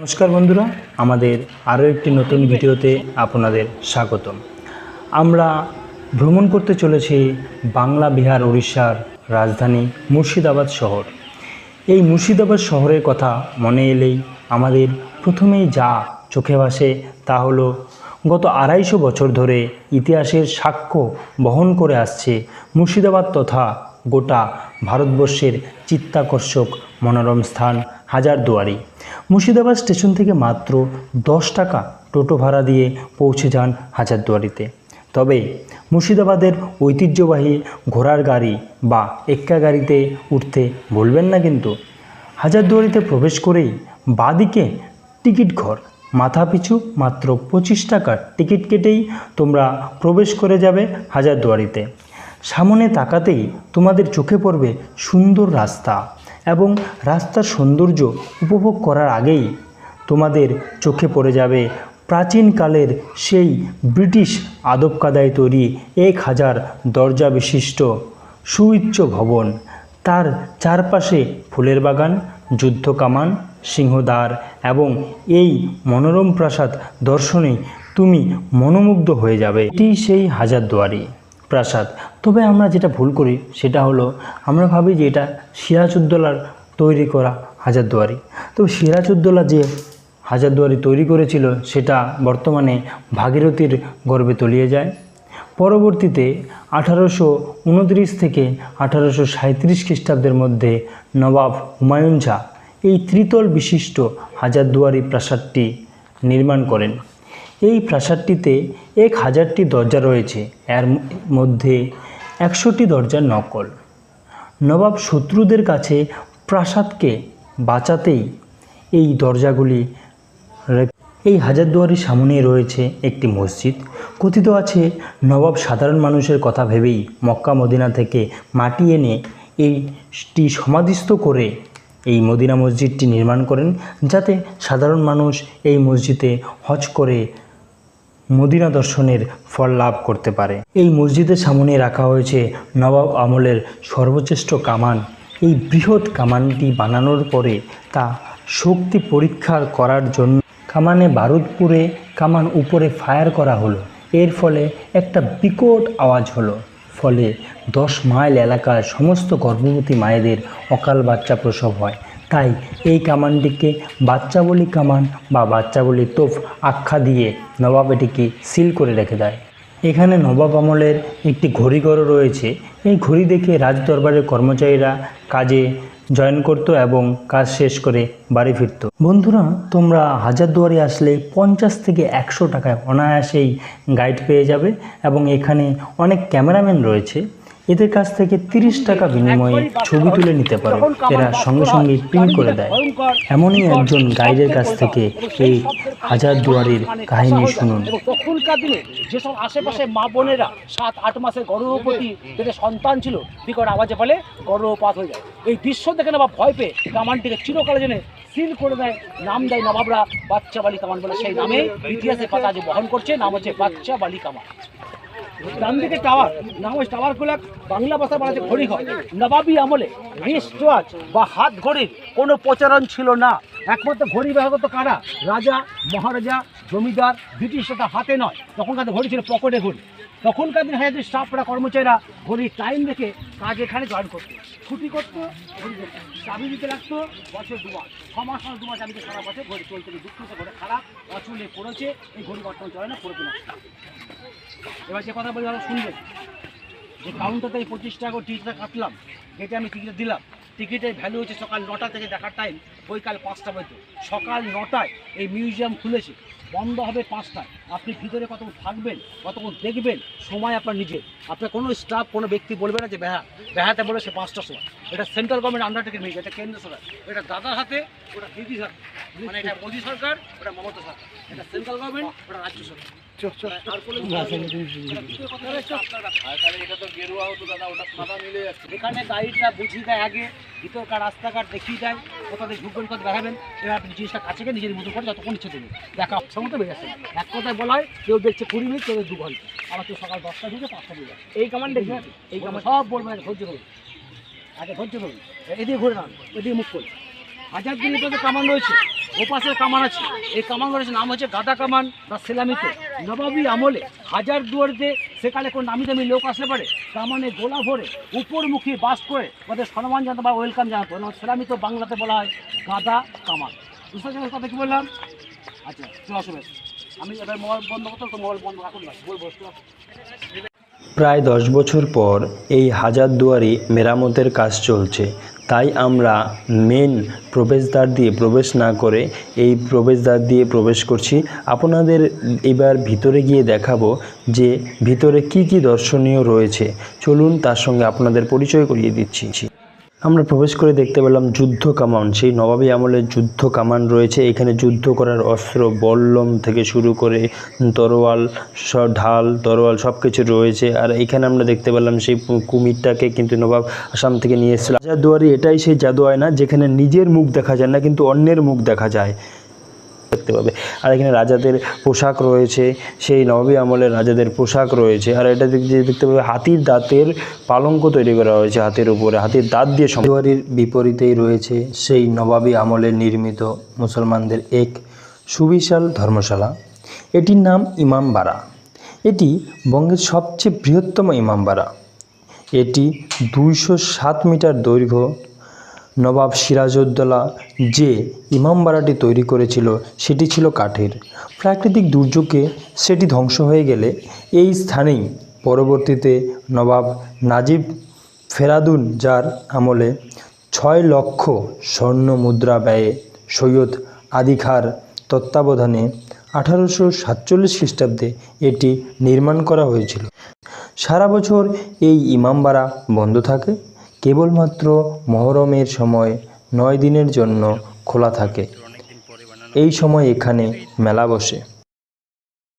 নমস্কার বন্ধুরা, আমাদের আরও একটি নতুন ভিডিওতে আপনাদের স্বাগতম। আমরা ভ্রমণ করতে চলেছি বাংলা, বিহার, উড়িষ্যার রাজধানী মুর্শিদাবাদ শহর। এই মুর্শিদাবাদ শহরের কথা মনে এলেই আমাদের প্রথমেই যা চোখে ভাসে তা হলো গত ২৫০ বছর ধরে ইতিহাসের সাক্ষ্য বহন করে আসছে মুর্শিদাবাদ তথা গোটা ভারতবর্ষের চিত্তাকর্ষক মনোরম স্থান হাজারদুয়ারি। মুর্শিদাবাদ স্টেশন থেকে মাত্র 10 টাকা টোটো ভাড়া দিয়ে পৌঁছে যান হাজারদুয়ারিতে। তবে মুর্শিদাবাদের ঐতিহ্যবাহী ঘোড়ার গাড়ি বা এক্কা গাড়িতে উঠতে ভুলবেন না কিন্তু। হাজারদুয়ারিতে প্রবেশ করেই বাঁদিকে টিকিট ঘর, মাথাপিছু মাত্র 25 টাকার টিকিট কেটেই তোমরা প্রবেশ করে যাবে হাজারদুয়ারিতে। সামনে তাকাতেই তোমাদের চোখে পড়বে সুন্দর রাস্তা এবং রাস্তার সৌন্দর্য উপভোগ করার আগেই তোমাদের চোখে পড়ে যাবে প্রাচীনকালের সেই ব্রিটিশ আদব কায়দায় তৈরি 1000 দরজা বিশিষ্ট সুউচ্চ ভবন। তার চারপাশে ফুলের বাগান, যুদ্ধ কামান, সিংহদ্বার এবং এই মনোরম প্রাসাদ দর্শনে তুমি মনোমুগ্ধ হয়ে যাবে। এটি সেই হাজারদুয়ারি প্রাসাদ। তবে আমরা যেটা ভুল করি সেটা হলো আমরা ভাবি যে এটা সিরাজউদ্দৌলার তৈরি করা হাজারদুয়ারি। তবে সিরাজউদ্দৌলা যে হাজারদুয়ারি তৈরি করেছিল সেটা বর্তমানে ভাগীরথীর গর্ভে তলিয়ে যায়। পরবর্তীতে 1829 থেকে 1837 খ্রিস্টাব্দের মধ্যে নবাব হুমায়ুন শাহ এই ত্রিতল বিশিষ্ট হাজারদুয়ারি প্রাসাদটি নির্মাণ করেন। এই প্রাসাদটিতে 1000টি দরজা রয়েছে, এর মধ্যে 100টি দরজার নকল। নবাব শত্রুদের কাছে প্রাসাদকে বাঁচাতেই এই দরজাগুলি। এই হাজারদুয়ারির সামনে রয়েছে একটি মসজিদ। কথিত আছে নবাব সাধারণ মানুষের কথা ভেবেই মক্কা মদিনা থেকে মাটি এনে এইটি সমাধিস্থ করে এই মদিনা মসজিদটি নির্মাণ করেন, যাতে সাধারণ মানুষ এই মসজিদে হজ করে মদিনা দর্শনের ফল লাভ করতে পারে। এই মসজিদের সামনে রাখা হয়েছে নবাব আমলের সর্বশ্রেষ্ঠ কামান। এই বৃহৎ কামানটি বানানোর পরে তা শক্তি পরীক্ষা করার জন্য কামানে বারুদ পুড়ে কামান উপরে ফায়ার করা হলো। এর ফলে একটা বিকট আওয়াজ হলো, ফলে 10 মাইল এলাকার সমস্ত গর্ভবতী মায়েদের অকাল বাচ্চা প্রসব হয়। তাই এই কামানটিকে বাচ্চা বলি কামান বা বাচ্চা বলি তোপ আখ্যা দিয়ে নবাব এটিকে সিল করে রেখে দেয়। এখানে নবাব আমলের একটি ঘড়িঘরও রয়েছে। এই ঘড়ি দেখে রাজদরবারের কর্মচারীরা কাজে জয়েন করত এবং কাজ শেষ করে বাড়ি ফিরত। বন্ধুরা, তোমরা হাজারদুয়ারি আসলে 50 থেকে 100 টাকায় অনায়াসেই গাইড পেয়ে যাবে এবং এখানে অনেক ক্যামেরাম্যান রয়েছে। এদের কাছ থেকে 30 টাকা বিনিময়ে ছবি তুলে নিতে পারো। এরা সঙ্গে সঙ্গে প্রিন্ট করে দেয়। এমনই একজন গাইডের কাছ থেকে এই হাজারদুয়ারির কাহিনী শুনুন। তখনকার দিনে যেসব আশেপাশে মা বোনেরা 7-8 মাসের গর্ভবতী যাদের সন্তান ছিল, বিকট আওয়াজে ফলে গর্ভপাত হয়ে যায়। এই দৃশ্য দেখে নবাব ভয় পেয়ে কামানটিকে চিরকালের জন্য সিল করে দেয়। নাম দেয় নবাবরা বাচ্চা বালি কামান বলে। সেই নামে ইতিহাসের পাতা যে বহন করছে, নাম হচ্ছে বাচ্চা বালি কামান। ডান দিকে টাওয়ার, নাম ওই টাওয়ারগুলো বাংলা ভাষা বলা হচ্ছে ঘড়ি ঘর। নবাবী আমলে রিস্ট ওয়াচ বা হাত ঘড়ির কোনো প্রচলন ছিল না। একমাত্র ঘড়ি ব্যবহার করতো কারা? রাজা, মহারাজা, জমিদার, ব্রিটিশ। সেটা হাতে নয়, তখনকার ঘড়ি ছিল পকেটে ঘড়ি। তখনকার দিন হাজার স্টাফরা, কর্মচারীরা ঘড়ির টাইম দেখে কাজ এখানে জয়েন করতো, ছুটি করতো, ঘড়ি করতো, চাবি দিতে লাগতো বছর 2 মাস, 6 মাস 2 মাস চাবি দিতে সারা বছর ঘড়ি চলতে। দুঃখ ঘরে খারাপ অচলে পড়েছে, এই ঘড়ি বর্তমান চলে না, পড়ে না। এবার যে কথা বলি তারা শুনবেন, যে কাউন্টারতে 25 টাকা টিকিটটা কাটলাম, গেটে আমি টিকিট দিলাম। টিকিটের ভ্যালু হচ্ছে সকাল 9টা থেকে দেখার টাইম বৈকাল 5টা পর্যন্ত। সকাল 9টায় এই মিউজিয়াম খুলেছে, বন্ধ হবে 5টায়। আপনি ভিতরে কতক্ষণ থাকবেন, কতক্ষণ দেখবেন, সময় আপনার নিজের। আপনার কোনো স্টাফ, কোনো ব্যক্তি বলবে না যে বেহাতে বলে সে 5টার সময়। এটা সেন্ট্রাল গভর্নমেন্ট আন্ডারটেকিং মিউজিয়াম, এটা কেন্দ্র সরকার। এটা দাদার হাতে, ওটা দিদির হাতে। মানে এটা মোদী সরকার, ওটা মমতা সরকার। এটা সেন্ট্রাল গভর্নমেন্ট, ওটা রাজ্য সরকার। এখানে গাড়িটা বুঝিয়ে দেয় আগে, ভিতরকার রাস্তাঘাট দেখিয়ে দেয়, কোথাতে ঢুকবেন, কোথায় বেড়াবেন। এবার আপনি জিনিসটা কাছে গিয়ে নিজের মতো করে যতক্ষণ ইচ্ছে দেবেন দেখা সময় বেড়ে আসে। এক কথায় বলা হয়, কেউ দেখছে 20 মিনিট, কেউ 2 ঘন্টা। আবার কেউ সকাল 10টা ঢুকে 5টা ঢুকে। এই কমান্ড দেখবে, এই কমান্ড সব বলবেন, ধৈর্য করুন, আগে ধৈর্য করুন। এদিকে ঘুরে নান, এদিকে মুখ করুন। হাজারদুয়ারিতে কামান রয়েছে, ওপাশের কামান আছে, এই কামানগুলোর নাম হচ্ছে গাদা কামান বা সেলামিতে। নবাবী আমলে হাজার দুয়ারিতে সেখানে কোনো নামি দামি লোক আসলে পারে কামানে গোলা ভরে উপরমুখী বাস করে ওদের সম্মান জানাতো বা ওয়েলকাম জানাতো। সেলামিত বাংলাতে বলা হয় গাদা কামান। বুঝতে পারছেন কথা কি বললাম? আচ্ছা চলে আসো বেশ, আমি এবার মোবাইল বন্ধ করতো, তো মোবাইল বন্ধ রাখুন না, বলবো। প্রায় 10 বছর পর এই হাজারদুয়ারি মেরামতের কাজ চলছে, তাই আমরা মেন প্রবেশদ্বার দিয়ে প্রবেশ না করে এই প্রবেশদ্বার দিয়ে প্রবেশ করছি। আপনাদের এবার ভিতরে গিয়ে দেখাবো যে ভিতরে কি কি দর্শনীয় রয়েছে। চলুন তার সঙ্গে আপনাদের পরিচয় করিয়ে দিচ্ছি। আমরা প্রবেশ করে দেখতে পেলাম যুদ্ধ কামান, সেই নবাবী আমলের যুদ্ধ কামান রয়েছে। এখানে যুদ্ধ করার অস্ত্র বল্লম থেকে শুরু করে তরোয়াল, ঢাল, তরোয়াল সব কিছু রয়েছে। আর এখানে আমরা দেখতে পেলাম সেই কুমিরটাকে কিন্তু নবাব আসাম থেকে নিয়ে এসেছিল। হাজারদুয়ারি এটাই সেই জাদু আয়না যেখানে নিজের মুখ দেখা যায় না কিন্তু অন্যের মুখ দেখা যায়, দেখতে পাবে। আর এখানে রাজাদের পোশাক রয়েছে, সেই নবাবী আমলের রাজাদের পোশাক রয়েছে। আর এটা দেখতে পাবে হাতির দাঁতের পালঙ্ক তৈরি করা হয়েছে, হাতের উপরে হাতির দাঁত দিয়ে। হাজারদুয়ারির বিপরীতেই রয়েছে সেই নবাবী আমলের নির্মিত মুসলমানদের এক সুবিশাল ধর্মশালা। এটির নাম ইমামবাড়া। এটি বঙ্গের সবচেয়ে বৃহত্তম ইমামবাড়া। এটি 207 মিটার দৈর্ঘ্য। নবাব সিরাজউদ্দৌলা যে ইমামবাড়াটি তৈরি করেছিল সেটি ছিল কাঠের। প্রাকৃতিক দুর্যোগে সেটি ধ্বংস হয়ে গেলে এই স্থানেই পরবর্তীতে নবাব নাজিব ফেরাদুন যার আমলে 6 লক্ষ স্বর্ণ মুদ্রা ব্যয়ে সৈয়দ আদি খাঁর তত্ত্বাবধানে 1847 খ্রিস্টাব্দে এটি নির্মাণ করা হয়েছিল। সারা বছর এই ইমামবাড়া বন্ধ থাকে, কেবলমাত্র মহরমের সময় 9 দিনের জন্য খোলা থাকে। এই সময় এখানে মেলা বসে।